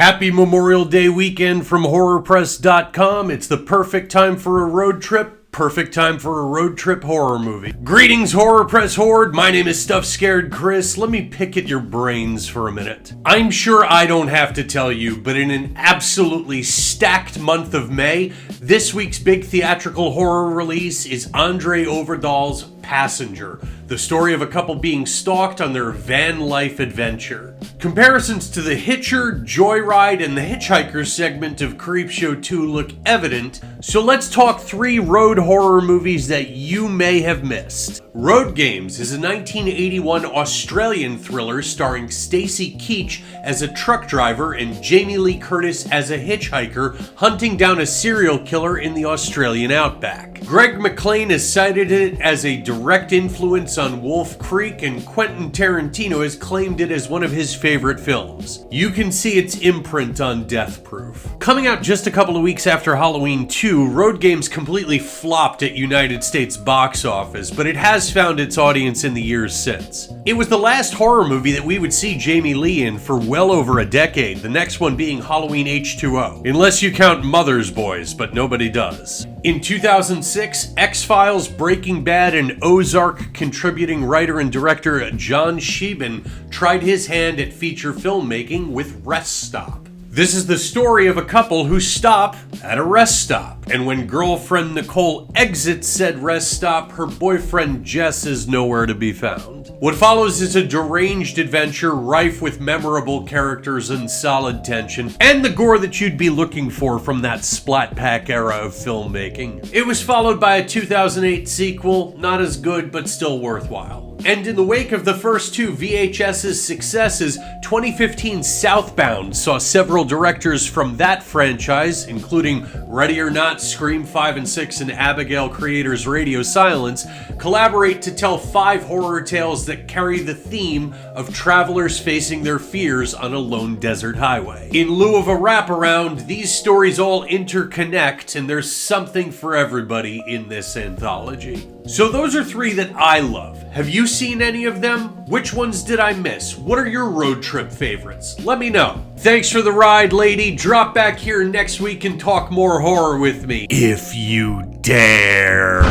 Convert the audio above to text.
Happy Memorial Day weekend from HorrorPress.com. It's the perfect time for a road trip. Perfect time for a road trip horror movie. Greetings, Horror Press Horde. My name is Stuff Scared Chris. Let me pick at your brains for a minute. I'm sure I don't have to tell you, but in an absolutely stacked month of May, this week's big theatrical horror release is Andre Overdahl's Passenger, the story of a couple being stalked on their van life adventure. Comparisons to The Hitcher, Joyride, and The Hitchhiker segment of Creepshow 2 look evident, so let's talk 3 road horror movies that you may have missed. Road Games is a 1981 Australian thriller starring Stacy Keach as a truck driver and Jamie Lee Curtis as a hitchhiker hunting down a serial killer in the Australian outback. Greg McLean has cited it as a direct influence on Wolf Creek, and Quentin Tarantino has claimed it as one of his favorite films. You can see its imprint on Death Proof. Coming out just a couple of weeks after Halloween 2, Road Games completely flopped at United States box office, but it has found its audience in the years since. It was the last horror movie that we would see Jamie Lee in for well over a decade, the next one being Halloween H2O. Unless you count Mother's Boys, but nobody does. In 2006, X-Files, Breaking Bad, and Ozark contributing writer and director John Shiban tried his hand at feature filmmaking with Rest Stop. This is the story of a couple who stop at a rest stop, and when girlfriend Nicole exits said rest stop, her boyfriend Jess is nowhere to be found. What follows is a deranged adventure rife with memorable characters and solid tension, and the gore that you'd be looking for from that splat pack era of filmmaking. It was followed by a 2008 sequel, not as good but still worthwhile. And in the wake of the first 2 VHS's successes, 2015 Southbound saw several directors from that franchise, including Ready or Not, Scream 5 and 6, and Abigail creators Radio Silence, collaborate to tell 5 horror tales that carry the theme of travelers facing their fears on a lone desert highway. In lieu of a wraparound, these stories all interconnect, and there's something for everybody in this anthology. So those are 3 that I love. Have you seen any of them? Which ones did I miss? What are your road trip favorites? Let me know. Thanks for the ride, lady. Drop back here next week and talk more horror with me. If you dare.